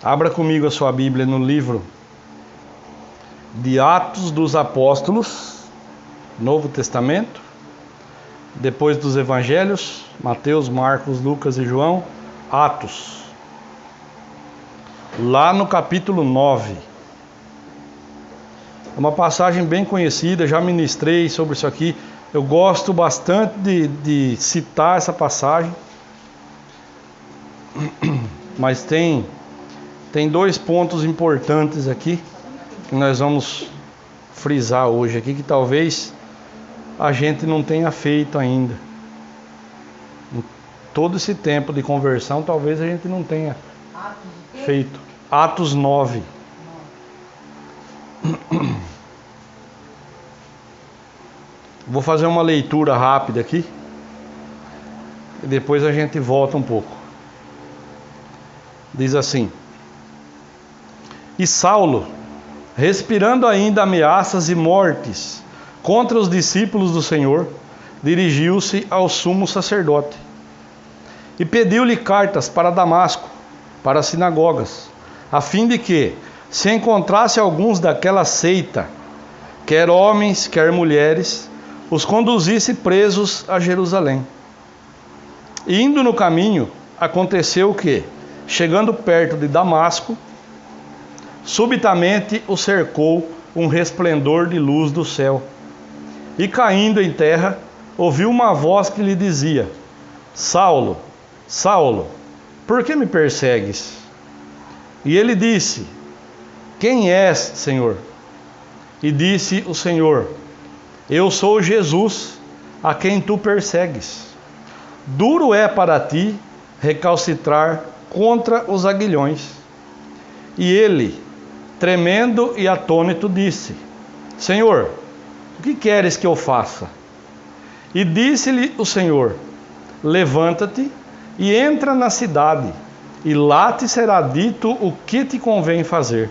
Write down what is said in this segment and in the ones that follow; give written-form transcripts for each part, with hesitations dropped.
Abra comigo a sua Bíblia no livro de Atos dos Apóstolos, Novo Testamento, depois dos Evangelhos, Mateus, Marcos, Lucas e João, Atos, lá no capítulo 9. É uma passagem bem conhecida, já ministrei sobre isso aqui. Eu gosto bastante de citar essa passagem, mas tem dois pontos importantes aqui que nós vamos frisar hoje aqui, que talvez a gente não tenha feito ainda. Em todo esse tempo de conversão, talvez a gente não tenha feito. Atos 9. Vou fazer uma leitura rápida aqui e depois a gente volta um pouco. Diz assim: E Saulo, respirando ainda ameaças e mortes contra os discípulos do Senhor, dirigiu-se ao sumo sacerdote e pediu-lhe cartas para Damasco, para as sinagogas, a fim de que, se encontrasse alguns daquela seita, quer homens, quer mulheres, os conduzisse presos a Jerusalém. E indo no caminho, aconteceu que, chegando perto de Damasco, subitamente o cercou um resplendor de luz do céu. E caindo em terra, ouviu uma voz que lhe dizia: Saulo, Saulo, por que me persegues? E ele disse: Quem és, Senhor? E disse o Senhor: Eu sou Jesus, a quem tu persegues. Duro é para ti recalcitrar contra os aguilhões. E ele, tremendo e atônito, disse: Senhor, o que queres que eu faça? E disse-lhe o Senhor: Levanta-te e entra na cidade, e lá te será dito o que te convém fazer.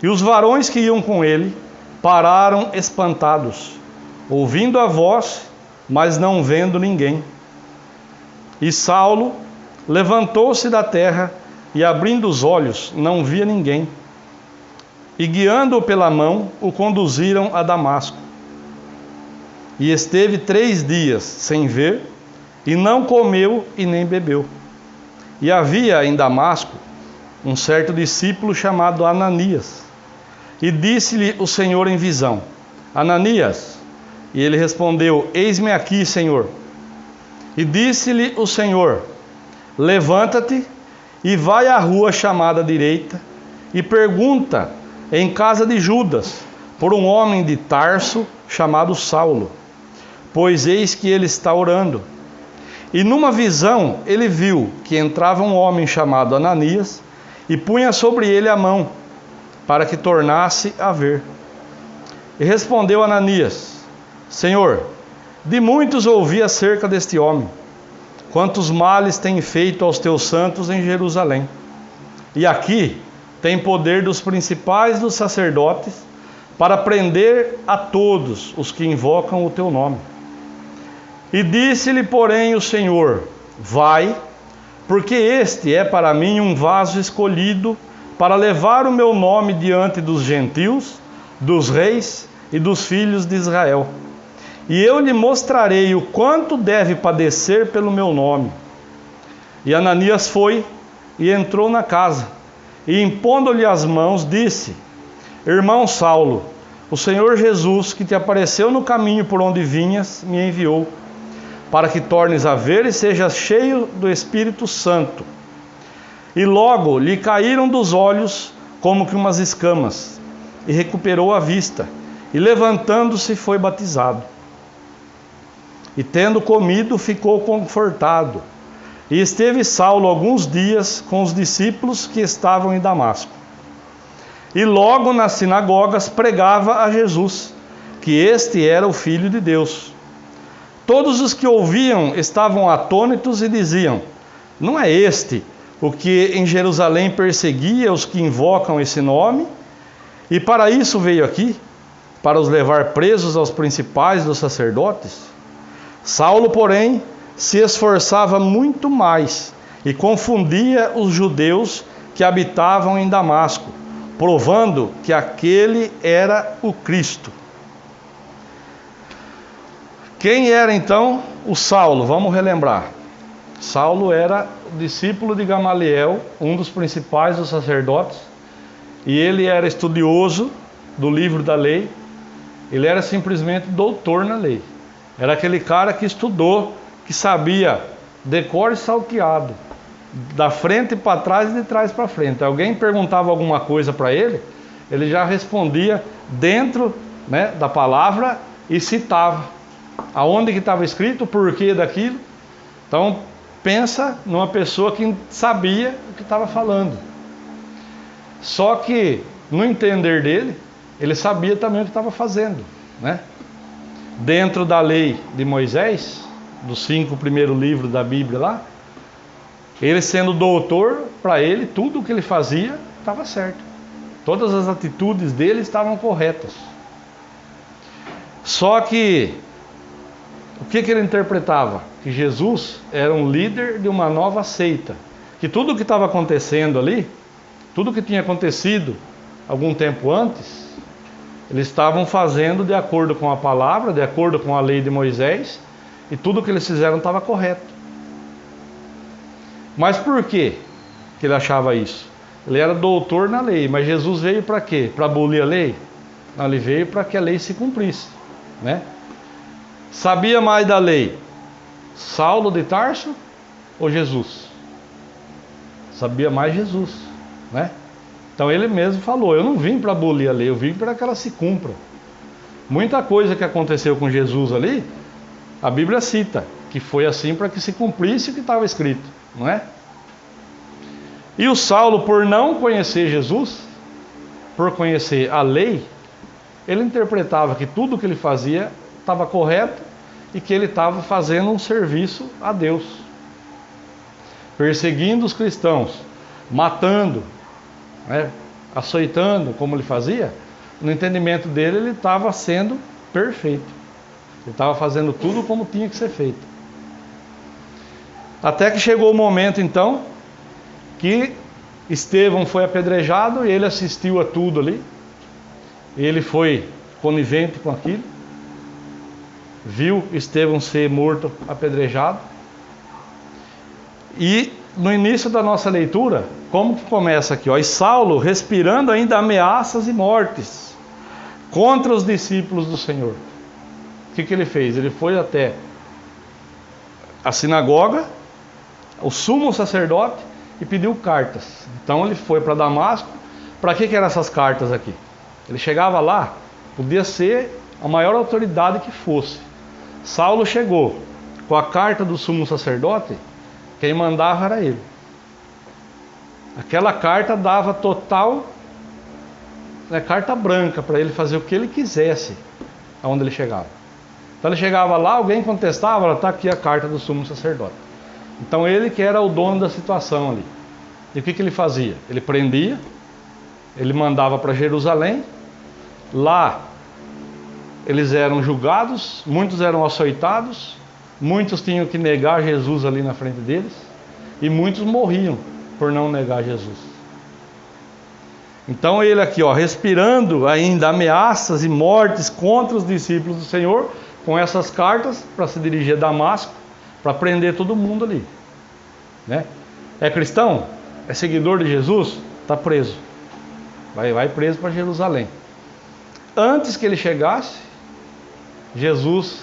E os varões que iam com ele pararam espantados, ouvindo a voz, mas não vendo ninguém. E Saulo levantou-se da terra e, abrindo os olhos, não via ninguém. E guiando-o pela mão, o conduziram a Damasco. E esteve 3 dias sem ver, e não comeu e nem bebeu. E havia em Damasco um certo discípulo chamado Ananias. E disse-lhe o Senhor em visão: Ananias. E ele respondeu: Eis-me aqui, Senhor. E disse-lhe o Senhor: Levanta-te e vai à rua chamada direita, e pergunta em casa de Judas por um homem de Tarso chamado Saulo, pois eis que ele está orando. E numa visão ele viu que entrava um homem chamado Ananias e punha sobre ele a mão, para que tornasse a ver. E respondeu Ananias: Senhor, de muitos ouvi acerca deste homem, quantos males tem feito aos teus santos em Jerusalém. E aqui tem poder dos principais dos sacerdotes para prender a todos os que invocam o teu nome. E disse-lhe, porém, o Senhor: Vai, porque este é para mim um vaso escolhido para levar o meu nome diante dos gentios, dos reis e dos filhos de Israel. E eu lhe mostrarei o quanto deve padecer pelo meu nome. E Ananias foi e entrou na casa, e impondo-lhe as mãos, disse: Irmão Saulo, o Senhor Jesus, que te apareceu no caminho por onde vinhas, me enviou, para que tornes a ver e sejas cheio do Espírito Santo. E logo lhe caíram dos olhos como que umas escamas, e recuperou a vista, e levantando-se foi batizado. E tendo comido, ficou confortado. E esteve Saulo alguns dias com os discípulos que estavam em Damasco. E logo nas sinagogas pregava a Jesus, que este era o Filho de Deus. Todos os que ouviam estavam atônitos e diziam: Não é este o que em Jerusalém perseguia os que invocam esse nome? E para isso veio aqui, para os levar presos aos principais dos sacerdotes? Saulo, porém, se esforçava muito mais e confundia os judeus que habitavam em Damasco, provando que aquele era o Cristo. Quem era então o Saulo? Vamos relembrar. Saulo era discípulo de Gamaliel, um dos principais dos sacerdotes, e ele era estudioso do livro da lei. Ele era simplesmente doutor na lei. Era aquele cara que estudou, que sabia decor e salteado, da frente para trás e de trás para frente. Alguém perguntava alguma coisa para ele, ele já respondia dentro, né, da palavra e citava aonde que estava escrito, o porquê daquilo. Então pensa numa pessoa que sabia o que estava falando. Só que no entender dele, ele sabia também o que estava fazendo, né? Dentro da lei de Moisés, dos 5 primeiros livros da Bíblia lá, ele sendo doutor, para ele tudo o que ele fazia estava certo. Todas as atitudes dele estavam corretas. Só que o que ele interpretava? Que Jesus era um líder de uma nova seita. Que tudo o que estava acontecendo ali, tudo o que tinha acontecido algum tempo antes, eles estavam fazendo de acordo com a palavra, de acordo com a lei de Moisés, e tudo o que eles fizeram estava correto. Mas por que ele achava isso? Ele era doutor na lei, mas Jesus veio para quê? Para abolir a lei? Não, ele veio para que a lei se cumprisse, né? Sabia mais da lei Saulo de Tarso ou Jesus? Sabia mais Jesus, né? Então ele mesmo falou, eu não vim para abolir a lei, eu vim para que ela se cumpra. Muita coisa que aconteceu com Jesus ali, a Bíblia cita, que foi assim para que se cumprisse o que estava escrito, não é? E o Saulo, por não conhecer Jesus, por conhecer a lei, ele interpretava que tudo o que ele fazia estava correto e que ele estava fazendo um serviço a Deus, perseguindo os cristãos, matando, né, açoitando, como ele fazia. No entendimento dele, ele estava sendo perfeito, ele estava fazendo tudo como tinha que ser feito. Até que chegou o momento então que Estevão foi apedrejado e ele assistiu a tudo ali. Ele foi conivente com aquilo, viu Estevão ser morto, apedrejado. E no início da nossa leitura, como que começa aqui? Ó, e Saulo, respirando ainda ameaças e mortes contra os discípulos do Senhor. O que ele fez? Ele foi até a sinagoga, o sumo sacerdote, e pediu cartas. Então ele foi para Damasco. Para que eram essas cartas aqui? Ele chegava lá, podia ser a maior autoridade que fosse. Saulo chegou com a carta do sumo sacerdote, quem mandava era ele. Aquela carta dava total, carta branca para ele fazer o que ele quisesse aonde ele chegava. Então ele chegava lá, alguém contestava, está aqui a carta do sumo sacerdote. Então ele que era o dono da situação ali. E o que ele fazia? Ele prendia, ele mandava para Jerusalém. Lá eles eram julgados, muitos eram açoitados, muitos tinham que negar Jesus ali na frente deles, e muitos morriam por não negar Jesus. Então ele aqui, ó, respirando ainda ameaças e mortes contra os discípulos do Senhor, com essas cartas para se dirigir a Damasco, para prender todo mundo ali, né? É cristão? É seguidor de Jesus? Está preso. Vai preso para Jerusalém. Antes que ele chegasse, Jesus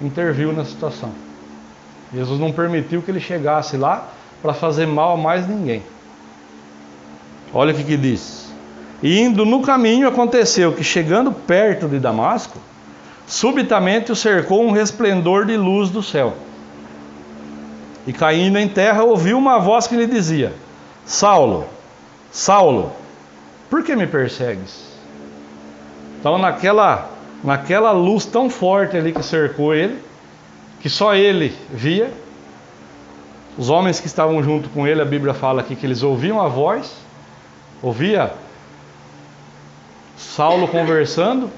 interviu na situação. Jesus não permitiu que ele chegasse lá para fazer mal a mais ninguém. Olha o que diz. E indo no caminho, aconteceu que, chegando perto de Damasco, subitamente o cercou um resplendor de luz do céu. E caindo em terra, ouviu uma voz que lhe dizia: Saulo, Saulo, por que me persegues? Então naquela luz tão forte ali que cercou ele, que só ele via, os homens que estavam junto com ele, a Bíblia fala aqui que eles ouviam a voz, ouvia Saulo conversando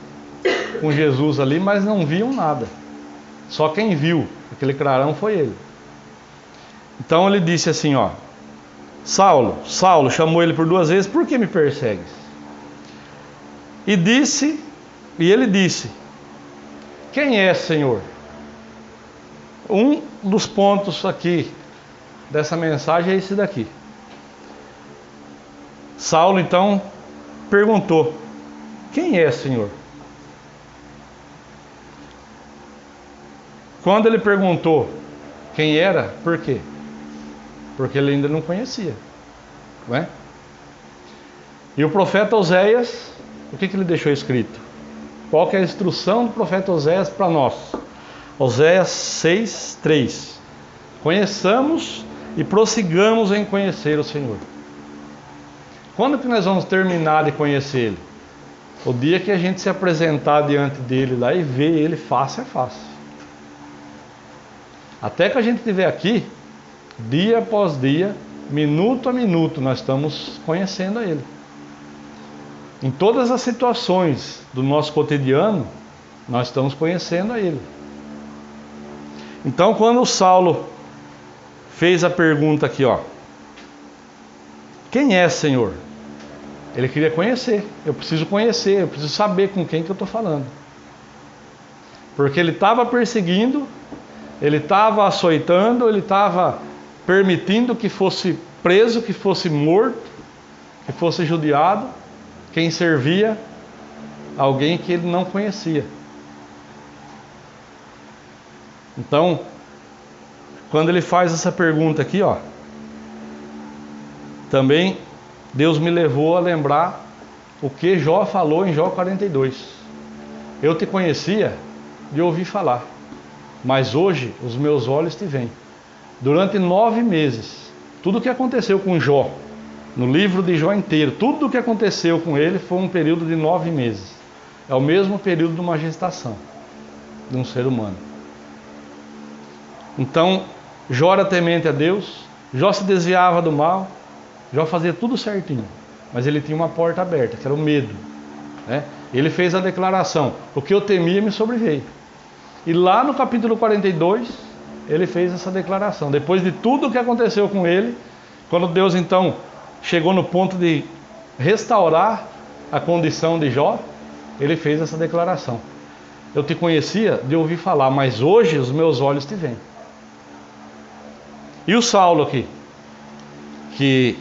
com Jesus ali, mas não viam nada. Só quem viu aquele clarão foi ele. Então ele disse assim, ó: Saulo, Saulo, chamou ele por 2 vezes: por que me persegues? E ele disse: quem é, Senhor? Um dos pontos aqui dessa mensagem é esse daqui. Saulo então perguntou: quem é, Senhor? Quando ele perguntou quem era, por quê? Porque ele ainda não conhecia, não é? E o profeta Oséias, o que ele deixou escrito? Qual que é a instrução do profeta Oséias para nós? Oséias 6:3. Conheçamos e prossigamos em conhecer o Senhor. Quando que nós vamos terminar de conhecer Ele? O dia que a gente se apresentar diante dele lá e ver Ele face a face. Até que a gente estiver aqui, dia após dia, minuto a minuto, nós estamos conhecendo a Ele. Em todas as situações do nosso cotidiano, nós estamos conhecendo a Ele. Então, quando o Saulo fez a pergunta aqui, ó: quem é, Senhor? Ele queria conhecer. Eu preciso conhecer, eu preciso saber com quem que eu estou falando. Porque ele estava perseguindo, ele estava açoitando, ele estava permitindo que fosse preso, que fosse morto, que fosse judiado quem servia alguém que ele não conhecia. Então, quando ele faz essa pergunta aqui, ó, também Deus me levou a lembrar o que Jó falou em Jó 42. Eu te conhecia de ouvir falar, mas hoje os meus olhos te veem. Durante 9 meses, tudo o que aconteceu com Jó, no livro de Jó inteiro, tudo o que aconteceu com ele foi um período de 9 meses. É o mesmo período de uma gestação de um ser humano. Então, Jó era temente a Deus, Jó se desviava do mal, Jó fazia tudo certinho, mas ele tinha uma porta aberta, que era o medo, né? Ele fez a declaração: o que eu temia me sobreveio. E lá no capítulo 42, ele fez essa declaração. Depois de tudo o que aconteceu com ele, quando Deus então chegou no ponto de restaurar a condição de Jó, ele fez essa declaração: eu te conhecia de ouvir falar, mas hoje os meus olhos te veem. E o Saulo aqui, que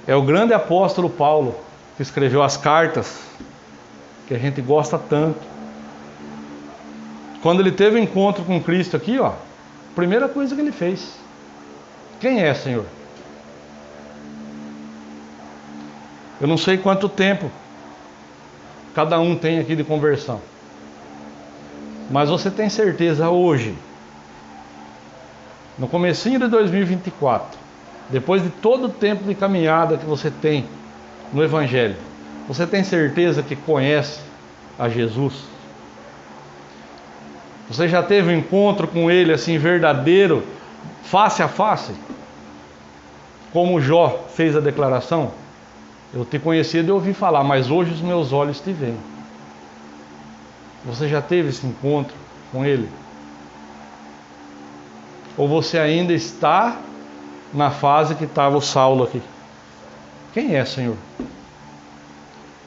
é o grande apóstolo Paulo, que escreveu as cartas, que a gente gosta tanto. Quando ele teve um encontro com Cristo aqui, ó, a primeira coisa que ele fez: quem é, Senhor? Eu não sei quanto tempo cada um tem aqui de conversão, mas você tem certeza hoje, no comecinho de 2024, depois de todo o tempo de caminhada que você tem no Evangelho, você tem certeza que conhece a Jesus? Você já teve um encontro com Ele assim verdadeiro, face a face? Como Jó fez a declaração: eu te conhecia de ouvir falar, mas hoje os meus olhos te veem. Você já teve esse encontro com Ele? Ou você ainda está na fase que estava o Saulo aqui? Quem é, Senhor?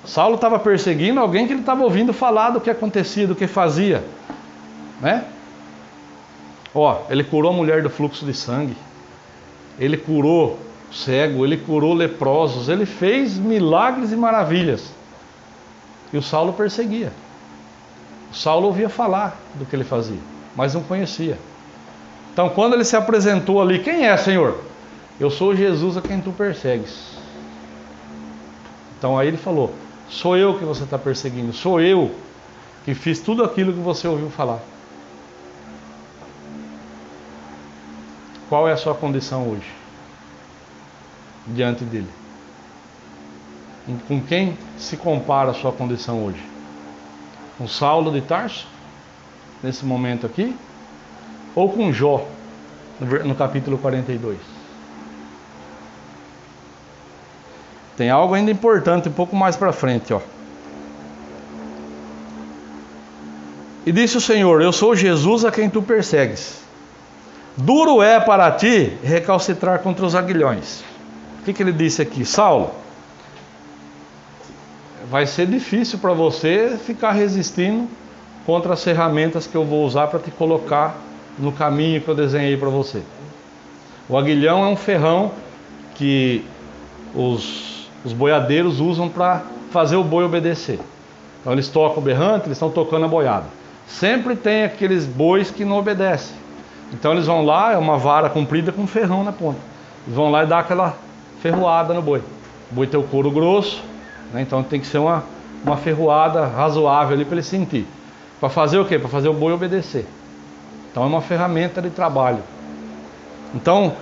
Saulo estava perseguindo alguém que ele estava ouvindo falar do que acontecia, do que fazia, né? Ó, ele curou a mulher do fluxo de sangue, ele curou cego, ele curou leprosos, ele fez milagres e maravilhas. E o Saulo perseguia. O Saulo ouvia falar do que ele fazia, mas não conhecia. Então, quando ele se apresentou ali: quem é, Senhor? Eu sou Jesus a quem tu persegues. Então aí ele falou: sou eu que você está perseguindo, sou eu que fiz tudo aquilo que você ouviu falar. Qual é a sua condição hoje diante dele? Com quem se compara a sua condição hoje? Com Saulo de Tarso, nesse momento aqui? Ou com Jó, no capítulo 42? Tem algo ainda importante um pouco mais para frente, ó. E disse o Senhor: eu sou Jesus a quem tu persegues. Duro é para ti recalcitrar contra os aguilhões. O que ele disse aqui? Saulo, vai ser difícil para você ficar resistindo contra as ferramentas que eu vou usar para te colocar no caminho que eu desenhei para você. O aguilhão é um ferrão que os boiadeiros usam para fazer o boi obedecer. Então eles tocam o berrante, eles estão tocando a boiada. Sempre tem aqueles bois que não obedecem. Então eles vão lá, é uma vara comprida com um ferrão na ponta. Eles vão lá e dá aquela ferroada no boi. O boi tem o couro grosso, né? Então tem que ser uma ferroada razoável ali para ele sentir. Para fazer o quê? Para fazer o boi obedecer. Então é uma ferramenta de trabalho. Então,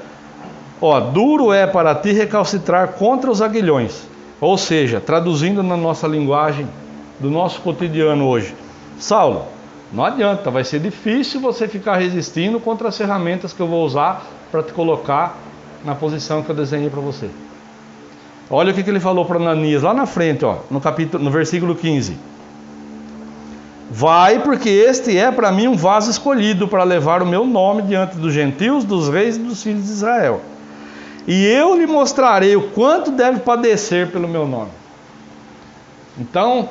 duro é para ti recalcitrar contra os aguilhões. Ou seja, traduzindo na nossa linguagem do nosso cotidiano hoje. Saulo, não adianta, vai ser difícil você ficar resistindo contra as ferramentas que eu vou usar para te colocar na posição que eu desenhei para você. Olha o que ele falou para Ananias lá na frente, no versículo 15. Vai, porque este é para mim um vaso escolhido para levar o meu nome diante dos gentios, dos reis e dos filhos de Israel. E eu lhe mostrarei o quanto deve padecer pelo meu nome. Então,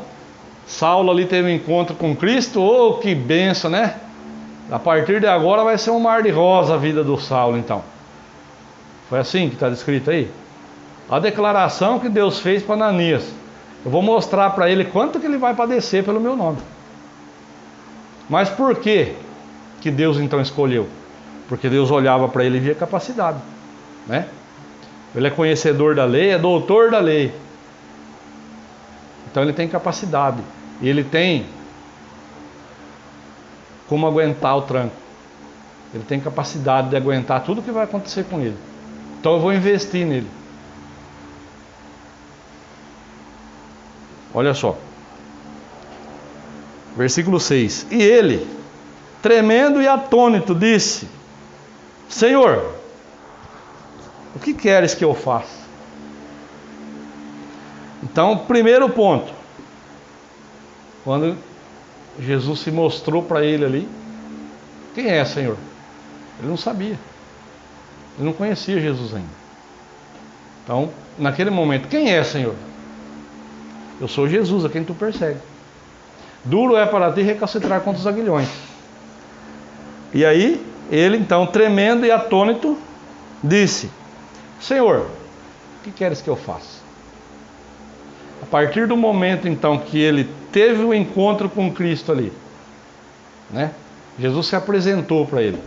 Saulo ali teve um encontro com Cristo. Oh, que benção, né? A partir de agora vai ser um mar de rosa a vida do Saulo, então. Foi assim que está descrito aí? A declaração que Deus fez para Ananias. Eu vou mostrar para ele quanto que ele vai padecer pelo meu nome. Mas por que Deus então escolheu? Porque Deus olhava para ele e via capacidade, né? Ele é conhecedor da lei, é doutor da lei. Então ele tem capacidade. E ele tem como aguentar o tranco. Ele tem capacidade de aguentar tudo que vai acontecer com ele. Então eu vou investir nele. Olha só. Versículo 6. E ele, tremendo e atônito, disse: Senhor, o que queres que eu faça? Então, primeiro ponto. Quando Jesus se mostrou para ele ali, quem é, Senhor? Ele não sabia. Ele não conhecia Jesus ainda. Então, naquele momento, quem é, Senhor? Eu sou Jesus, a quem tu persegue. Duro é para ti recalcitrar contra os aguilhões. E aí, ele então, tremendo e atônito, disse: Senhor, o que queres que eu faça? A partir do momento então que ele teve o encontro com Cristo ali, né? Jesus se apresentou para ele.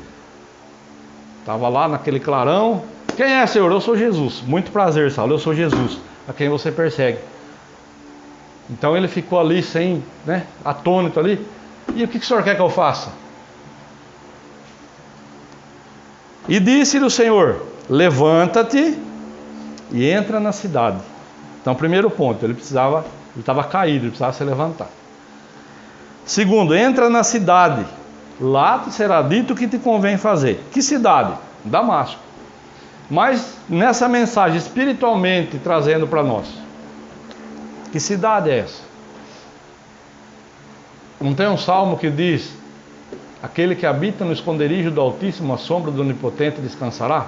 Estava lá naquele clarão. Quem é, Senhor? Eu sou Jesus. Muito prazer, Saulo. Eu sou Jesus, a quem você persegue. Então ele ficou ali atônito ali. E o que o Senhor quer que eu faça? E disse-lhe o Senhor: levanta-te e entra na cidade. Então, primeiro ponto, ele estava caído, ele precisava se levantar. Segundo, entra na cidade, lá te será dito o que te convém fazer. Que cidade? Damasco. Mas nessa mensagem espiritualmente trazendo para nós, que cidade é essa? Não tem um salmo que diz: aquele que habita no esconderijo do Altíssimo, a sombra do Onipotente descansará?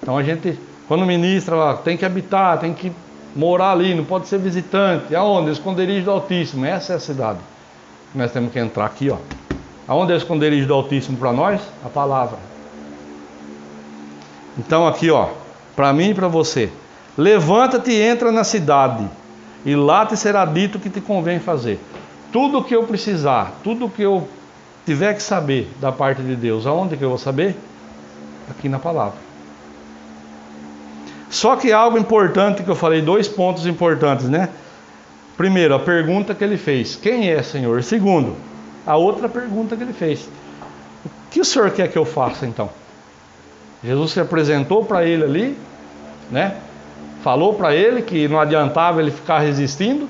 Então a gente, quando ministra lá, tem que habitar, tem que morar ali, não pode ser visitante. Aonde? O esconderijo do Altíssimo. Essa é a cidade. Nós temos que entrar aqui, Aonde é o esconderijo do Altíssimo para nós? A palavra. Então aqui, para mim e para você: levanta-te e entra na cidade, e lá te será dito o que te convém fazer. Tudo o que eu precisar, tudo o que eu tiver que saber da parte de Deus, aonde que eu vou saber? Aqui na palavra. Só que algo importante que eu falei, 2 pontos importantes, né? Primeiro, a pergunta que ele fez: quem é, Senhor? Segundo, a outra pergunta que ele fez: o que o Senhor quer que eu faça então? Jesus se apresentou para ele ali, né? Falou para ele que não adiantava ele ficar resistindo,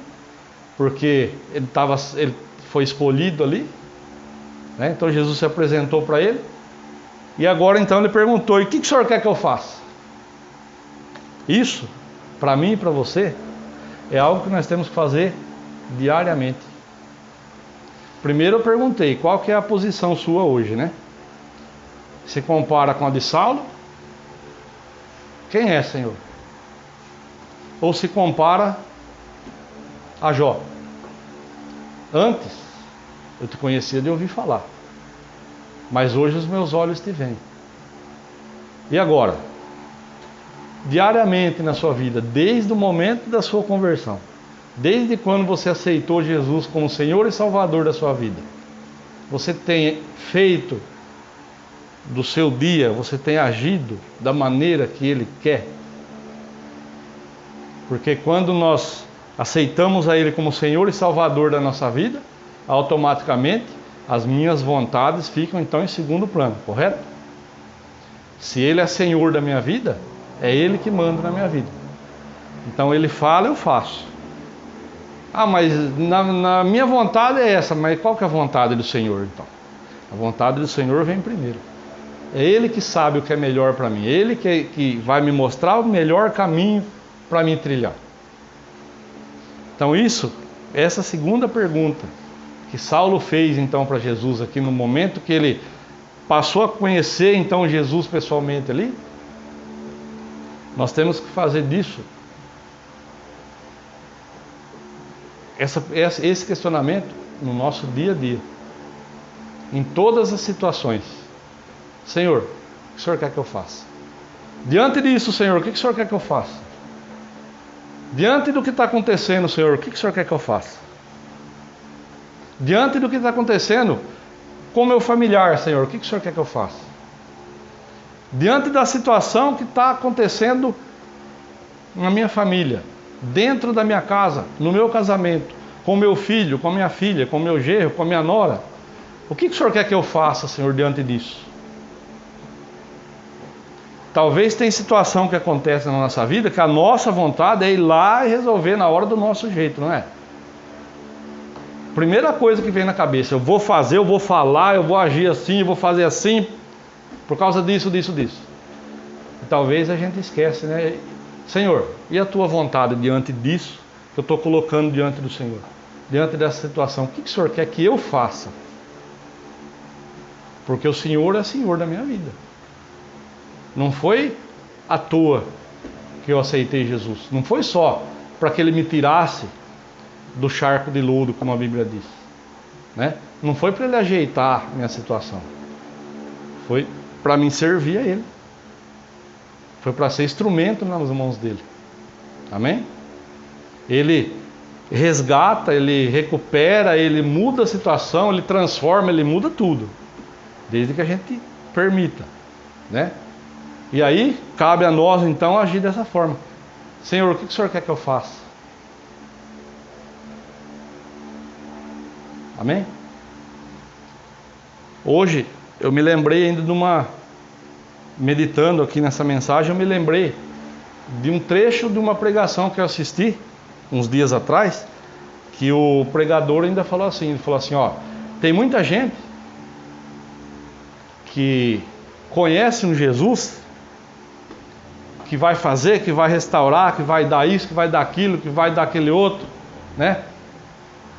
porque ele foi escolhido ali, né? Então Jesus se apresentou para ele. E agora então ele perguntou: e o que o Senhor quer que eu faça? Isso, para mim e para você, é algo que nós temos que fazer diariamente. Primeiro eu perguntei: qual que é a posição sua hoje, né? se compara com a de Saulo? Quem é, Senhor? Ou se compara a Jó? Antes eu te conhecia de ouvir falar, mas hoje os meus olhos te veem. E agora? Diariamente na sua vida, desde o momento da sua conversão, desde quando você aceitou Jesus como Senhor e Salvador da sua vida, você tem feito do seu dia, você tem agido da maneira que Ele quer? Porque quando nós aceitamos a Ele como Senhor e Salvador da nossa vida, automaticamente as minhas vontades ficam então em segundo plano, correto? Se Ele é Senhor da minha vida, é Ele que manda na minha vida. Então Ele fala, eu faço. Ah, mas na minha vontade é essa, mas qual que é a vontade do Senhor então? A vontade do Senhor vem primeiro. É Ele que sabe o que é melhor para mim. Ele que vai me mostrar o melhor caminho para mim trilhar. Então essa segunda pergunta que Saulo fez então para Jesus aqui no momento que ele passou a conhecer então Jesus pessoalmente ali, nós temos que fazer disso esse questionamento no nosso dia a dia, em todas as situações. Senhor, o que o Senhor quer que eu faça? Diante disso, Senhor, o que o Senhor quer que eu faça? Diante do que está acontecendo, Senhor, o que o Senhor quer que eu faça? Diante do que está acontecendo com meu familiar, Senhor, o que o Senhor quer que eu faça? Diante da situação que está acontecendo na minha família, dentro da minha casa, no meu casamento, com meu filho, com minha filha, com meu genro, com minha nora, o que o Senhor quer que eu faça, Senhor, diante disso? Talvez tenha situação que acontece na nossa vida que a nossa vontade é ir lá e resolver na hora do nosso jeito, não é? Primeira coisa que vem na cabeça, eu vou fazer, eu vou falar, eu vou agir assim, eu vou fazer assim, por causa disso. E talvez a gente esquece, né? Senhor, e a tua vontade diante disso que eu estou colocando diante do Senhor? Diante dessa situação, o que o Senhor quer que eu faça? Porque o Senhor é Senhor da minha vida. Não foi à toa que eu aceitei Jesus. Não foi só para que Ele me tirasse do charco de lodo, como a Bíblia diz, né? Não foi para Ele ajeitar minha situação. Foi para mim servir a Ele. Foi para ser instrumento nas mãos dEle. Amém? Ele resgata, Ele recupera, Ele muda a situação, Ele transforma, Ele muda tudo. Desde que a gente permita, né? E aí, cabe a nós então agir dessa forma. Senhor, o que o Senhor quer que eu faça? Amém? Hoje, eu me lembrei ainda meditando aqui nessa mensagem, eu me lembrei de um trecho de uma pregação que eu assisti uns dias atrás, que o pregador ainda falou assim, ele falou assim, ó, tem muita gente que conhece um Jesus que vai fazer, que vai restaurar, que vai dar isso, que vai dar aquilo, que vai dar aquele outro, né?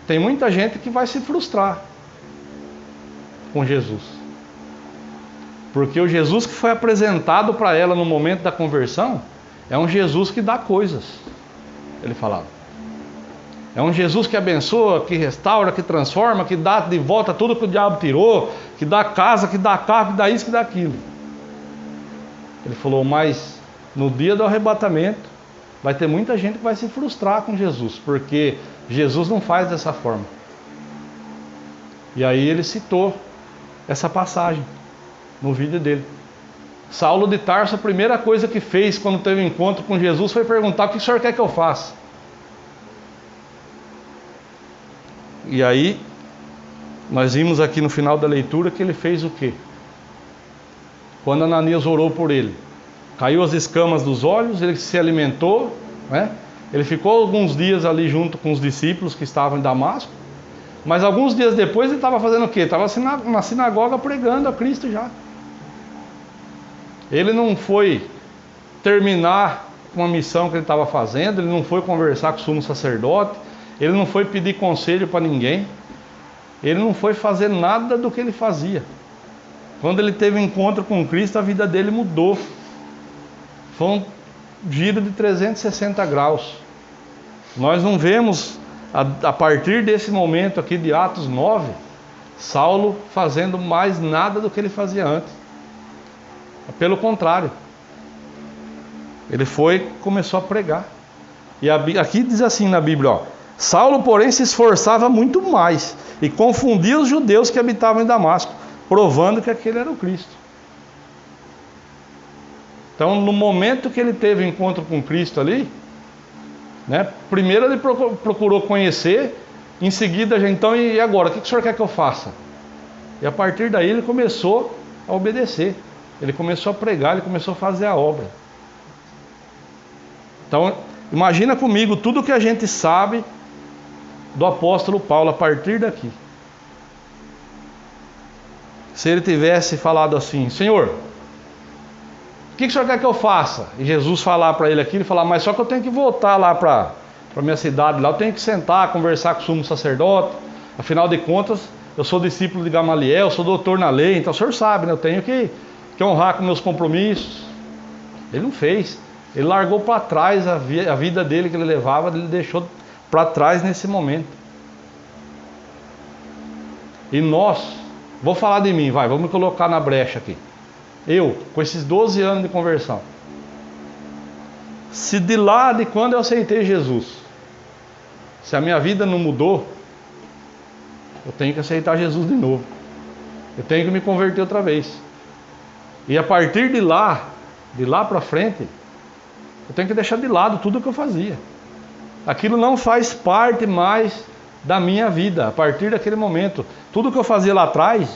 Tem muita gente que vai se frustrar com Jesus. Porque o Jesus que foi apresentado para ela no momento da conversão é um Jesus que dá coisas, ele falava. É um Jesus que abençoa, que restaura, que transforma, que dá de volta tudo que o diabo tirou, que dá casa, que dá carro, que dá isso, que dá aquilo. Ele falou, mas no dia do arrebatamento vai ter muita gente que vai se frustrar com Jesus, porque Jesus não faz dessa forma. E aí ele citou essa passagem no vídeo dele. Saulo de Tarso, a primeira coisa que fez quando teve um encontro com Jesus foi perguntar, o que o Senhor quer que eu faça? E aí, nós vimos aqui no final da leitura que ele fez o quê? Quando Ananias orou por ele, caiu as escamas dos olhos, ele se alimentou, né? Ele ficou alguns dias ali junto com os discípulos que estavam em Damasco, mas alguns dias depois ele estava fazendo o quê? Estava na sinagoga pregando a Cristo já. Ele não foi terminar uma missão que ele estava fazendo, ele não foi conversar com o sumo sacerdote, ele não foi pedir conselho para ninguém, ele não foi fazer nada do que ele fazia. Quando ele teve um encontro com Cristo, a vida dele mudou. Foi um giro de 360 graus. Nós não vemos, a partir desse momento aqui de Atos 9, Saulo fazendo mais nada do que ele fazia antes. Pelo contrário, ele começou a pregar. E aqui diz assim na Bíblia, ó: Saulo, porém, se esforçava muito mais e confundia os judeus que habitavam em Damasco, provando que aquele era o Cristo. Então, no momento que ele teve o encontro com Cristo ali, né, primeiro ele procurou conhecer, em seguida, então, e agora? O que o senhor quer que eu faça? E a partir daí ele começou a obedecer, ele começou a pregar, ele começou a fazer a obra. Então, imagina comigo tudo que a gente sabe do apóstolo Paulo a partir daqui. Se ele tivesse falado assim: Senhor, o que o senhor quer que eu faça? E Jesus falar para ele aqui, ele falar: mas só que eu tenho que voltar lá para a minha cidade, lá eu tenho que sentar, conversar com o sumo sacerdote, afinal de contas, eu sou discípulo de Gamaliel, sou doutor na lei, então o senhor sabe, né? Eu tenho que honrar com meus compromissos. Ele não fez. Ele largou para trás a vida dele que ele levava, ele deixou para trás nesse momento. E nós, vou falar de mim, vamos me colocar na brecha aqui. Eu, com esses 12 anos de conversão, se de lá de quando eu aceitei Jesus, se a minha vida não mudou, eu tenho que aceitar Jesus de novo. Eu tenho que me converter outra vez. E a partir de lá para frente, eu tenho que deixar de lado tudo o que eu fazia. Aquilo não faz parte mais da minha vida. A partir daquele momento, tudo que eu fazia lá atrás,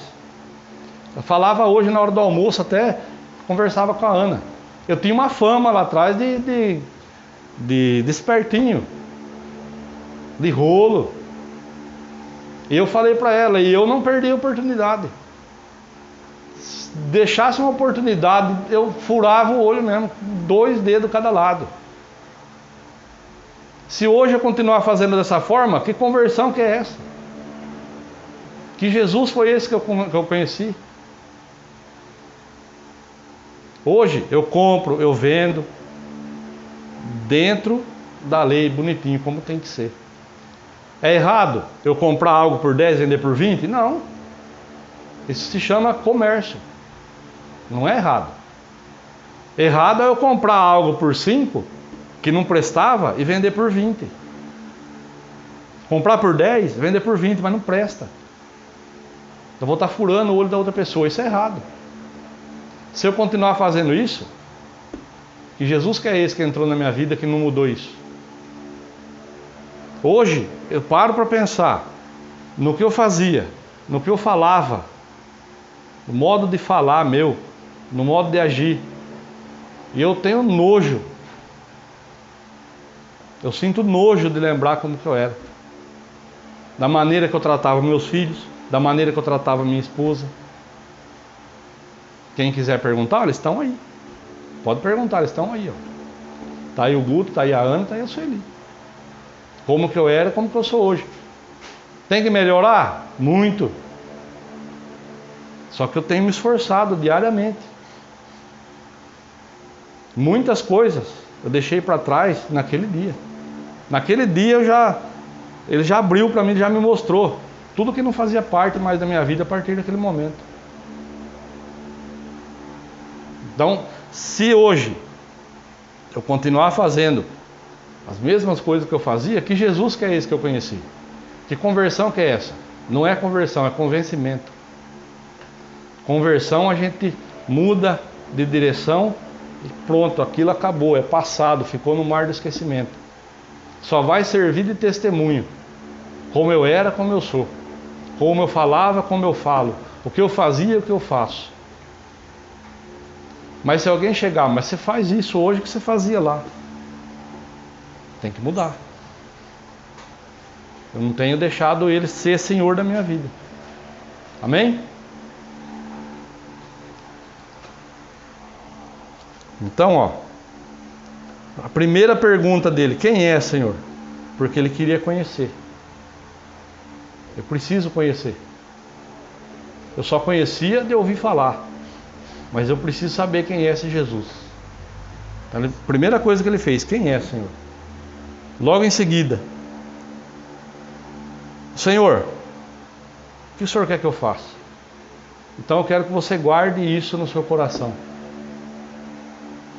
eu falava hoje na hora do almoço, até conversava com a Ana. Eu tinha uma fama lá atrás de espertinho, de rolo. E eu falei para ela, e eu não perdi a oportunidade. Deixasse uma oportunidade, eu furava o olho mesmo, 2 dedos cada lado. Se hoje eu continuar fazendo dessa forma, que conversão que é essa? Que Jesus foi esse que eu conheci? Hoje eu compro, eu vendo, dentro da lei, bonitinho, como tem que ser. É errado eu comprar algo por 10 e vender por 20? Não. Isso se chama comércio. Não é errado. Errado é eu comprar algo por 5, que não prestava, e vender por 20. Comprar por 10, vender por 20, mas não presta. Eu vou estar furando o olho da outra pessoa. Isso é errado. Se eu continuar fazendo isso, que Jesus que é esse que entrou na minha vida, que não mudou isso. Hoje, eu paro para pensar no que eu fazia, no que eu falava, no modo de falar meu, no modo de agir. E eu tenho nojo. Eu sinto nojo de lembrar como que eu era. Da maneira que eu tratava meus filhos, da maneira que eu tratava minha esposa. Quem quiser perguntar, eles estão aí. Pode perguntar, eles estão aí, ó. Tá aí o Guto, tá aí a Ana, tá aí a Sueli. Como que eu era, como que eu sou hoje. Tem que melhorar? Muito. Só que eu tenho me esforçado diariamente. Muitas coisas eu deixei para trás naquele dia. Naquele dia ele já abriu para mim, já me mostrou tudo que não fazia parte mais da minha vida a partir daquele momento. Então, se hoje eu continuar fazendo as mesmas coisas que eu fazia, que Jesus que é esse que eu conheci? Que conversão que é essa? Não é conversão, é convencimento. Conversão, a gente muda de direção e pronto, aquilo acabou, é passado, ficou no mar do esquecimento. Só vai servir de testemunho. Como eu era, como eu sou. Como eu falava, como eu falo. O que eu fazia e o que eu faço. Mas se alguém chegar, mas você faz isso hoje que você fazia lá. Tem que mudar. Eu não tenho deixado ele ser senhor da minha vida. Amém? Então, ó, a primeira pergunta dele: quem é, Senhor? Porque ele queria conhecer. Eu preciso conhecer. Eu só conhecia de ouvir falar, mas eu preciso saber quem é esse Jesus. Então, a primeira coisa que ele fez: quem é, Senhor? Logo em seguida: Senhor, o que o Senhor quer que eu faça? Então eu quero que você guarde isso no seu coração.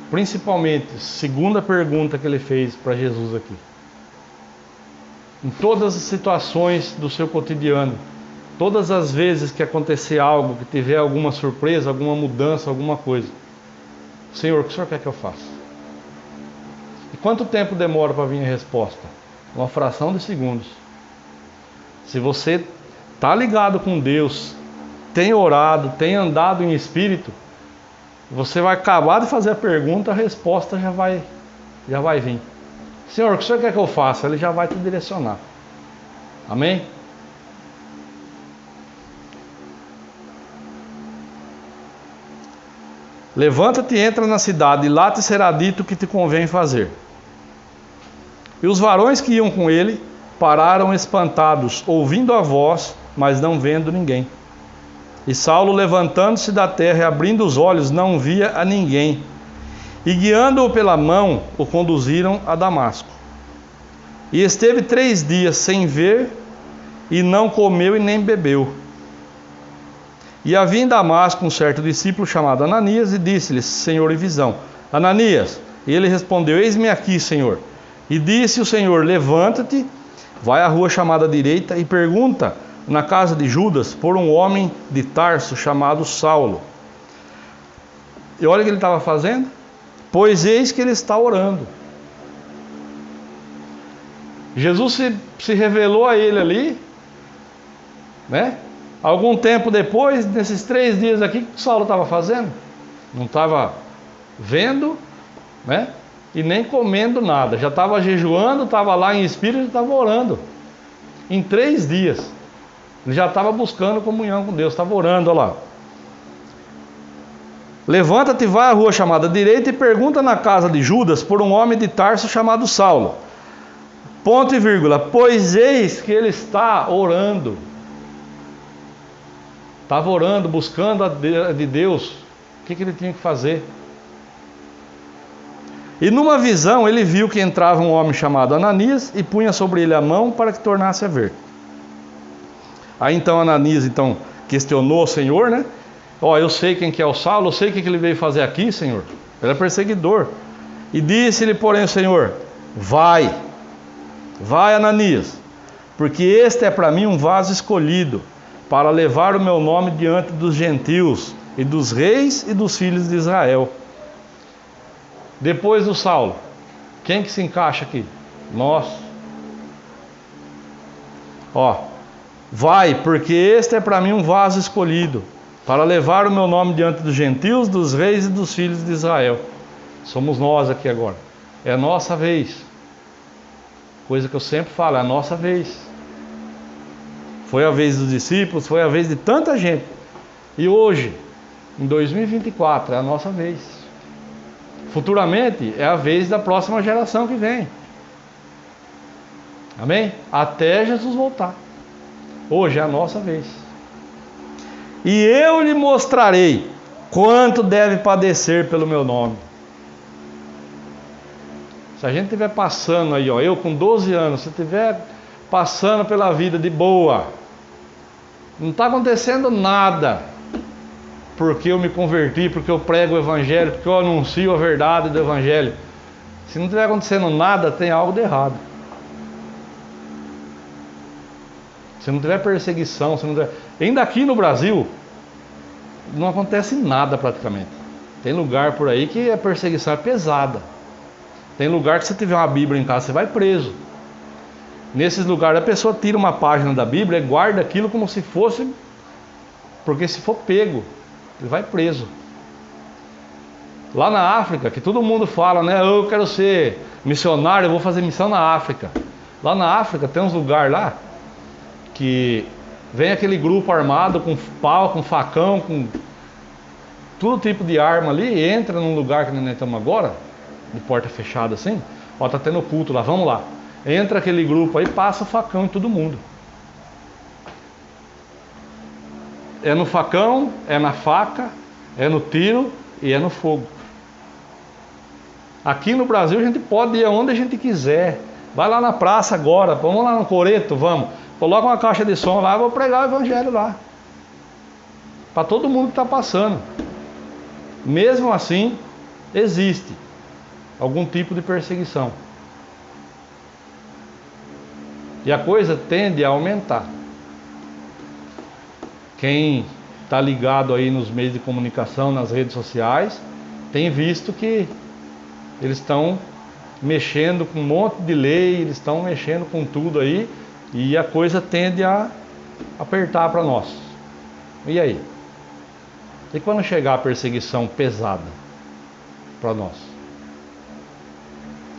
Principalmente, segunda pergunta que ele fez para Jesus aqui. Em todas as situações do seu cotidiano, todas as vezes que acontecer algo, que tiver alguma surpresa, alguma mudança, alguma coisa: Senhor, o que o Senhor quer que eu faça? E quanto tempo demora para vir a resposta? Uma fração de segundos. Se você está ligado com Deus, tem orado, tem andado em espírito, você vai acabar de fazer a pergunta, a resposta já vai vir. Senhor, o que o Senhor quer que eu faça? Ele já vai te direcionar. Amém? Levanta-te e entra na cidade, e lá te será dito o que te convém fazer. E os varões que iam com ele pararam espantados, ouvindo a voz, mas não vendo ninguém. E Saulo, levantando-se da terra e abrindo os olhos, não via a ninguém. E guiando-o pela mão, o conduziram a Damasco. E esteve 3 dias sem ver, e não comeu e nem bebeu. E havia em Damasco um certo discípulo chamado Ananias, e disse-lhe: Senhor, em visão: Ananias. E ele respondeu: Eis-me aqui, Senhor. E disse o Senhor: Levanta-te, vai à rua chamada direita, e pergunta na casa de Judas por um homem de Tarso chamado Saulo. E olha o que ele estava fazendo: pois eis que ele está orando. Jesus se revelou a ele ali, né? Algum tempo depois, nesses 3 dias aqui, o que Saulo estava fazendo? Não estava vendo, né? E nem comendo nada. Já estava jejuando, estava lá em espírito, estava orando. Em 3 dias. Ele já estava buscando comunhão com Deus, estava orando, olha lá. Levanta-te, vai à rua chamada direita e pergunta na casa de Judas por um homem de Tarso chamado Saulo. Ponto e vírgula. Pois eis que ele está orando. Estava orando, buscando a de Deus. O que ele tinha que fazer? E numa visão ele viu que entrava um homem chamado Ananias e punha sobre ele a mão para que tornasse a ver. Aí então Ananias questionou o Senhor, né? Eu sei quem que é o Saulo, eu sei o que ele veio fazer aqui, Senhor. Ele é perseguidor. E disse-lhe, porém, o Senhor: vai, Ananias, porque este é para mim um vaso escolhido, para levar o meu nome diante dos gentios, e dos reis e dos filhos de Israel. Depois do Saulo, quem que se encaixa aqui? Nós. Vai, porque este é para mim um vaso escolhido, para levar o meu nome diante dos gentios, dos reis e dos filhos de Israel. Somos nós aqui agora. É a nossa vez. Coisa que eu sempre falo, é a nossa vez. Foi a vez dos discípulos, foi a vez de tanta gente. E hoje, em 2024, é a nossa vez. Futuramente, é a vez da próxima geração que vem. Amém? Até Jesus voltar. Hoje é a nossa vez. E eu lhe mostrarei quanto deve padecer pelo meu nome. Se a gente estiver passando aí, eu com 12 anos, se estiver passando pela vida de boa, não está acontecendo nada, porque eu me converti, porque eu prego o Evangelho, porque eu anuncio a verdade do Evangelho. Se não estiver acontecendo nada, tem algo de errado. Se não tiver perseguição, se não tiver... Ainda aqui no Brasil, não acontece nada praticamente. Tem lugar por aí que a perseguição é pesada. Tem lugar que se tiver uma Bíblia em casa, você vai preso. Nesses lugares a pessoa tira uma página da Bíblia e guarda aquilo como se fosse... Porque se for pego, ele vai preso. Lá na África, que todo mundo fala, né? Eu quero ser missionário, eu vou fazer missão na África. Lá na África tem uns lugares lá que vem aquele grupo armado com pau, com facão, com todo tipo de arma ali, e entra num lugar que nós estamos agora, de porta fechada assim, tá tendo culto lá, vamos lá. Entra aquele grupo aí, passa o facão em todo mundo. é no facão, é na faca, é no tiro e é no fogo. Aqui no Brasil a gente pode ir aonde a gente quiser. Vai lá na praça agora, vamos lá no Coreto, vamos. Coloca uma caixa de som lá, eu vou pregar o evangelho lá. Para todo mundo que está passando. Mesmo assim, existe algum tipo de perseguição. E a coisa tende a aumentar. Quem está ligado aí nos meios de comunicação, nas redes sociais, tem visto que eles estão mexendo com um monte de lei, eles estão mexendo com tudo aí, e a coisa tende a apertar para nós. E aí? E quando chegar a perseguição pesada para nós?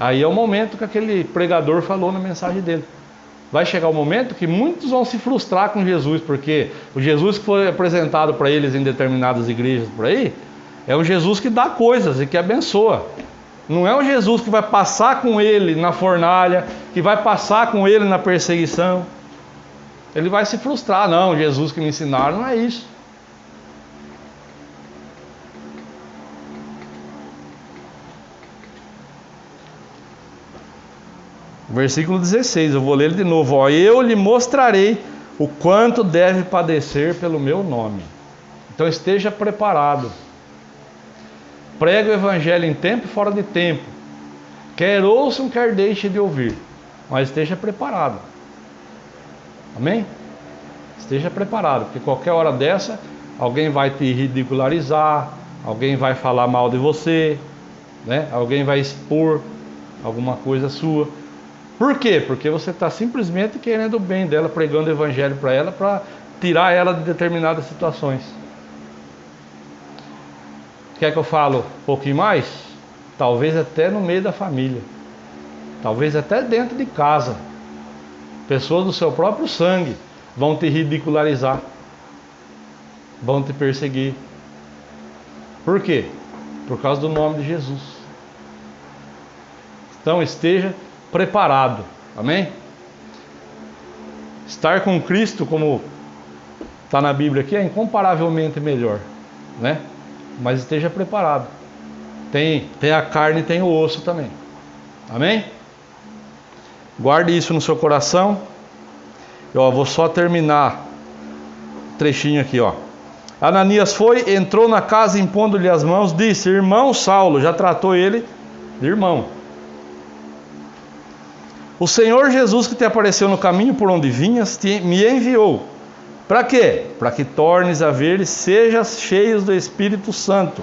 Aí é o momento que aquele pregador falou na mensagem dele. Vai chegar o momento que muitos vão se frustrar com Jesus, porque o Jesus que foi apresentado para eles em determinadas igrejas por aí, é um Jesus que dá coisas e que abençoa. Não é um Jesus que vai passar com ele na fornalha, que vai passar com ele na perseguição. Ele vai se frustrar. Não, Jesus que me ensinaram não é isso. Versículo 16, eu vou ler ele de novo. Ó, eu lhe mostrarei o quanto deve padecer pelo meu nome. Então esteja preparado. Prega o evangelho em tempo e fora de tempo. Quer ouçam, quer deixe de ouvir. Mas esteja preparado. Amém? Esteja preparado, porque qualquer hora dessa, alguém vai te ridicularizar, alguém vai falar mal de você, né? Alguém vai expor alguma coisa sua. Por quê? Porque você está simplesmente querendo o bem dela, pregando o evangelho para ela, para tirar ela de determinadas situações. Quer que eu fale um pouquinho mais? Talvez até no meio da família. Talvez até dentro de casa. Pessoas do seu próprio sangue vão te ridicularizar. Vão te perseguir. Por quê? Por causa do nome de Jesus. Então esteja preparado. Amém? Estar com Cristo, como está na Bíblia aqui, é incomparavelmente melhor, né? Mas esteja preparado. Tem a carne e tem o osso também. Amém? Guarde isso no seu coração. Eu vou só terminar o trechinho aqui, ó. Ananias foi, entrou na casa impondo-lhe as mãos, disse: irmão Saulo, já tratou ele de irmão. O Senhor Jesus que te apareceu no caminho por onde vinhas, me enviou. Para quê? Para que tornes a ver e sejas cheios do Espírito Santo.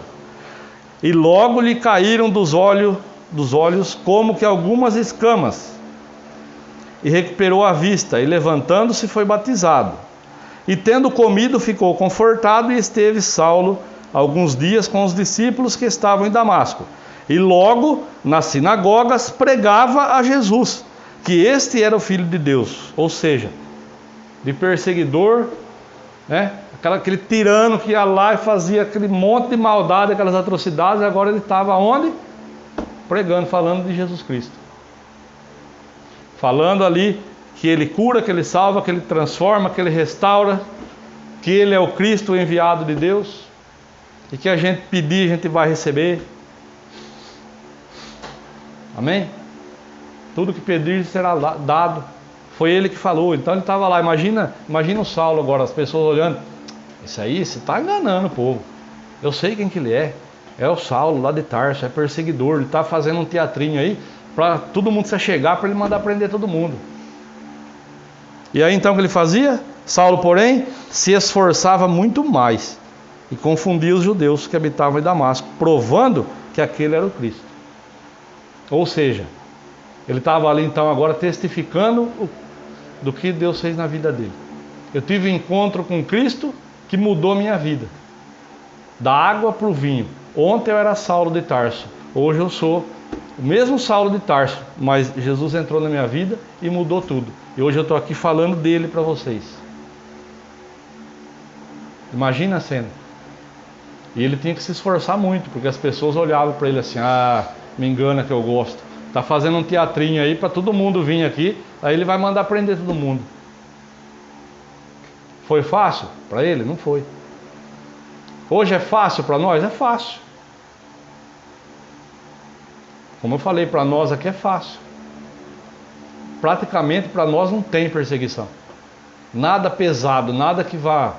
E logo lhe caíram dos olhos como que algumas escamas. E recuperou a vista, e levantando-se foi batizado. E tendo comido ficou confortado, e esteve Saulo alguns dias com os discípulos que estavam em Damasco. E logo nas sinagogas pregava a Jesus, que este era o Filho de Deus. Ou seja, de perseguidor, né? Aquele tirano que ia lá e fazia aquele monte de maldade, aquelas atrocidades, e agora ele estava onde? Pregando, falando de Jesus Cristo. Falando ali que ele cura, que ele salva, que ele transforma, que ele restaura, que ele é o Cristo enviado de Deus, e que a gente pedir, a gente vai receber. Amém? Tudo que pedir será dado. Foi ele que falou. Então ele estava lá. Imagina o Saulo agora, as pessoas olhando. Isso aí, você está enganando o povo. Eu sei quem que ele é. É o Saulo lá de Tarso, é perseguidor. Ele está fazendo um teatrinho aí para todo mundo se chegar, para ele mandar prender todo mundo. E aí então o que ele fazia? Saulo, porém, se esforçava muito mais e confundia os judeus que habitavam em Damasco, provando que aquele era o Cristo. Ou seja, ele estava ali então agora testificando do que Deus fez na vida dele. Eu tive um encontro com Cristo que mudou minha vida. Da água para o vinho. Ontem eu era Saulo de Tarso. Hoje eu sou o mesmo Saulo de Tarso. Mas Jesus entrou na minha vida e mudou tudo. E hoje eu estou aqui falando dele para vocês. Imagina a cena. E ele tinha que se esforçar muito, porque as pessoas olhavam para ele assim: ah, me engana que eu gosto. Está fazendo um teatrinho aí para todo mundo vir aqui. Aí ele vai mandar prender todo mundo. Foi fácil? Para ele? Não foi. Hoje é fácil para nós? É fácil. Como eu falei, para nós aqui é fácil. Praticamente para nós não tem perseguição. Nada pesado, nada que vá.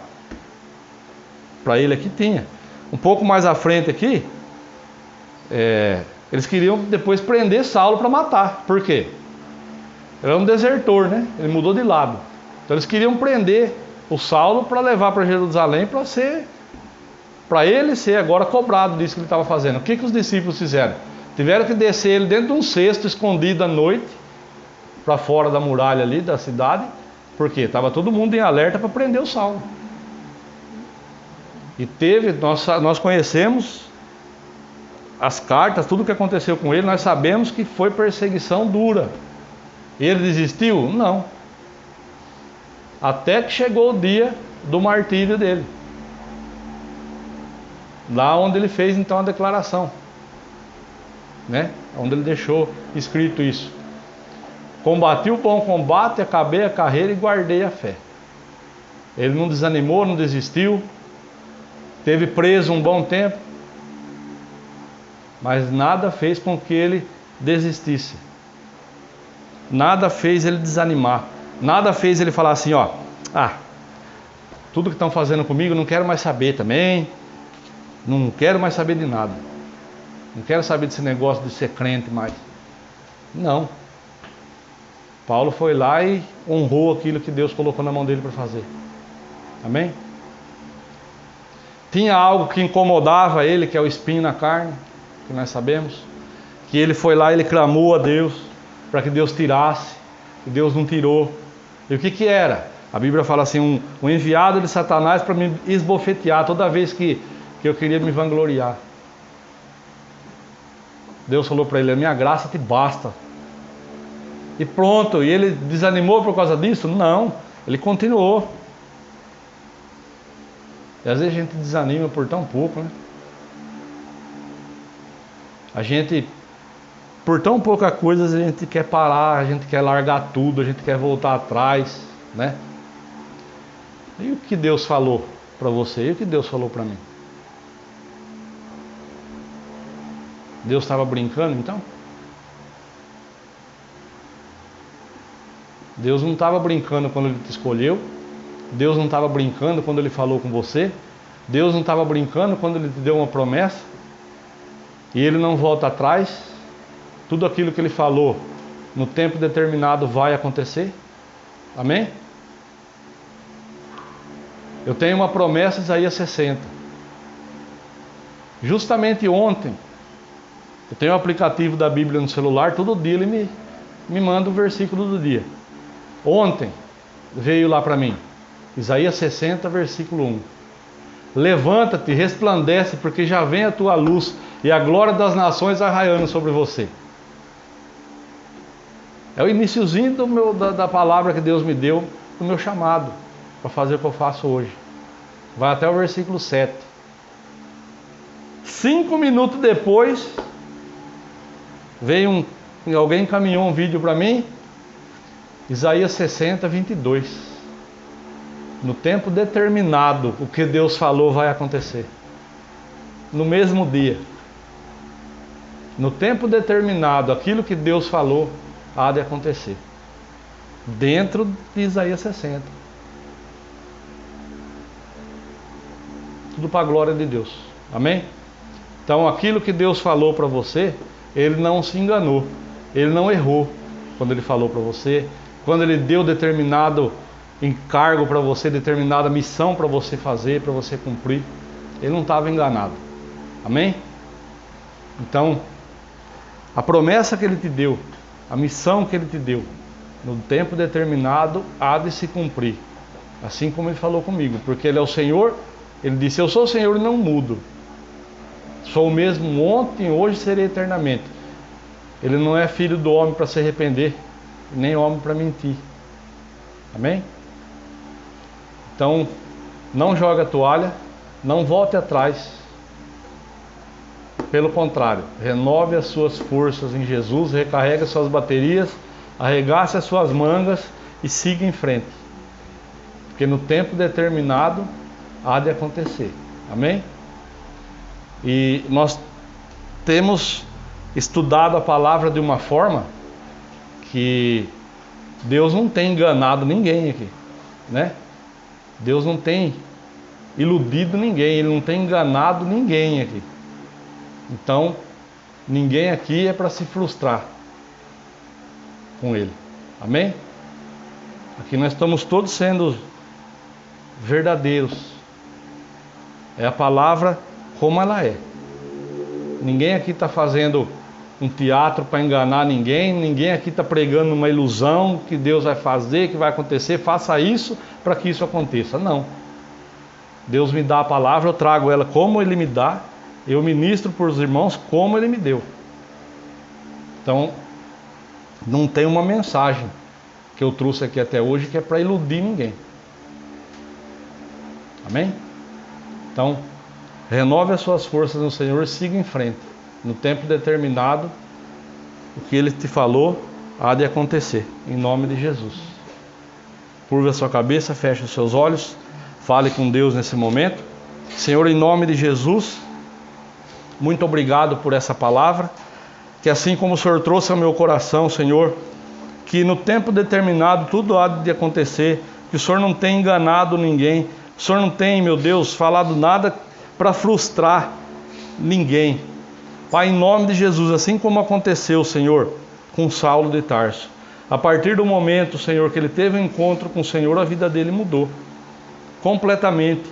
Para ele aqui tinha. Um pouco mais à frente aqui, eles queriam depois prender Saulo para matar. Por quê? Ele era um desertor, né? Ele mudou de lado. Então eles queriam prender o Saulo para levar para Jerusalém para ele ser agora cobrado disso que ele estava fazendo. O que os discípulos fizeram? Tiveram que descer ele dentro de um cesto escondido à noite, para fora da muralha ali da cidade, porque estava todo mundo em alerta para prender o Saulo. E nós conhecemos as cartas, tudo o que aconteceu com ele, nós sabemos que foi perseguição dura. Ele desistiu? Não. Até que chegou o dia do martírio dele. Lá onde ele fez então a declaração, né? Onde ele deixou escrito isso: combati o bom combate, acabei a carreira e guardei a fé. Ele não desanimou, não desistiu. Teve preso um bom tempo, mas nada fez com que ele desistisse. Nada fez ele desanimar. Nada fez ele falar assim, tudo que estão fazendo comigo, não quero mais saber também. Não quero mais saber de nada. Não quero saber desse negócio de ser crente mais. Não. Paulo foi lá e honrou aquilo que Deus colocou na mão dele para fazer. Amém? Tinha algo que incomodava ele, que é o espinho na carne, que nós sabemos. Que ele foi lá e ele clamou a Deus para que Deus tirasse. E Deus não tirou. E o que era? A Bíblia fala assim, um enviado de Satanás para me esbofetear toda vez que eu queria me vangloriar. Deus falou para ele, a minha graça te basta. E pronto, e ele desanimou por causa disso? Não, ele continuou. E às vezes a gente desanima por tão pouco, né? A gente, por tão pouca coisa, a gente quer parar, a gente quer largar tudo, a gente quer voltar atrás, né? E o que Deus falou para você? E o que Deus falou para mim? Deus estava brincando então? Deus não estava brincando quando Ele te escolheu. Deus não estava brincando quando Ele falou com você. Deus não estava brincando quando Ele te deu uma promessa. E Ele não volta atrás. Tudo aquilo que Ele falou no tempo determinado vai acontecer. Amém? Eu tenho uma promessa, Isaías 60. Justamente ontem, eu tenho um aplicativo da Bíblia no celular, todo dia ele me manda o versículo do dia. Ontem veio lá para mim, Isaías 60, versículo 1. Levanta-te, resplandece, porque já vem a tua luz, e a glória das nações arraiando sobre você. É o iniciozinho da palavra que Deus me deu, do meu chamado, para fazer o que eu faço hoje. Vai até o versículo 7. 5 minutos depois, alguém encaminhou um vídeo para mim, Isaías 60, 22. No tempo determinado, o que Deus falou vai acontecer. No mesmo dia. No tempo determinado, aquilo que Deus falou há de acontecer. Dentro de Isaías 60. Tudo para a glória de Deus. Amém? Então aquilo que Deus falou para você, Ele não se enganou. Ele não errou quando Ele falou para você. Quando Ele deu determinado encargo para você, determinada missão para você fazer, para você cumprir, Ele não estava enganado. Amém? Então, a promessa que Ele te deu, a missão que Ele te deu, no tempo determinado, há de se cumprir. Assim como Ele falou comigo, porque Ele é o Senhor. Ele disse, eu sou o Senhor e não mudo. Sou o mesmo ontem, hoje e serei eternamente. Ele não é filho do homem para se arrepender, nem homem para mentir. Amém? Então, não jogue a toalha, não volte atrás. Pelo contrário, renove as suas forças em Jesus, recarregue as suas baterias, arregace as suas mangas e siga em frente. Porque no tempo determinado há de acontecer. Amém? E nós temos estudado a palavra de uma forma que Deus não tem enganado ninguém aqui, né? Deus não tem iludido ninguém, Ele não tem enganado ninguém aqui. Então, ninguém aqui é para se frustrar com Ele. Amém? Aqui nós estamos todos sendo verdadeiros. É a palavra como ela é. Ninguém aqui está fazendo um teatro para enganar ninguém. Ninguém aqui está pregando uma ilusão que Deus vai fazer, que vai acontecer. Faça isso para que isso aconteça. Não. Deus me dá a palavra, eu trago ela como Ele me dá. Eu ministro para os irmãos como Ele me deu. Então, não tem uma mensagem que eu trouxe aqui até hoje que é para iludir ninguém. Amém? Então, renove as suas forças no Senhor e siga em frente. No tempo determinado, o que Ele te falou há de acontecer. Em nome de Jesus. Curva a sua cabeça, feche os seus olhos. Fale com Deus nesse momento. Senhor, em nome de Jesus, muito obrigado por essa palavra. Que assim como o Senhor trouxe ao meu coração, Senhor, que no tempo determinado tudo há de acontecer. Que o Senhor não tem enganado ninguém. O Senhor não tem, meu Deus, falado nada para frustrar ninguém. Pai, em nome de Jesus, assim como aconteceu, Senhor, com Saulo de Tarso. A partir do momento, Senhor, que ele teve um encontro com o Senhor, a vida dele mudou completamente.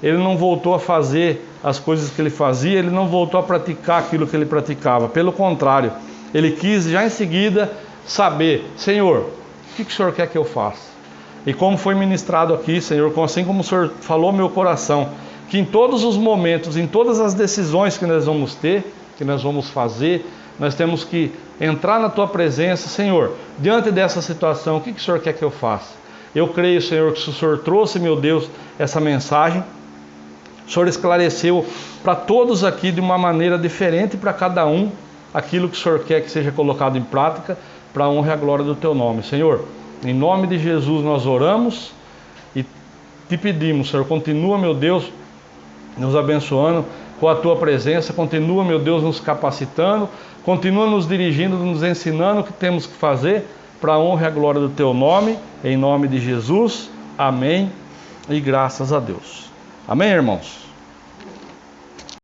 Ele não voltou a fazer as coisas que ele fazia, ele não voltou a praticar aquilo que ele praticava. Pelo contrário, ele quis já em seguida saber, Senhor, o que o Senhor quer que eu faça? E como foi ministrado aqui, Senhor, assim como o Senhor falou ao meu coração, que em todos os momentos, em todas as decisões que nós vamos ter, que nós vamos fazer, nós temos que entrar na Tua presença, Senhor, diante dessa situação, o que o Senhor quer que eu faça? Eu creio, Senhor, que se o Senhor trouxe, meu Deus, essa mensagem, o Senhor esclareceu para todos aqui de uma maneira diferente para cada um aquilo que o Senhor quer que seja colocado em prática para a honra e a glória do Teu nome. Senhor, em nome de Jesus nós oramos e te pedimos, Senhor, continua, meu Deus, nos abençoando com a Tua presença, continua, meu Deus, nos capacitando, continua nos dirigindo, nos ensinando o que temos que fazer para a honra e a glória do Teu nome, em nome de Jesus, amém e graças a Deus. Amém, irmãos?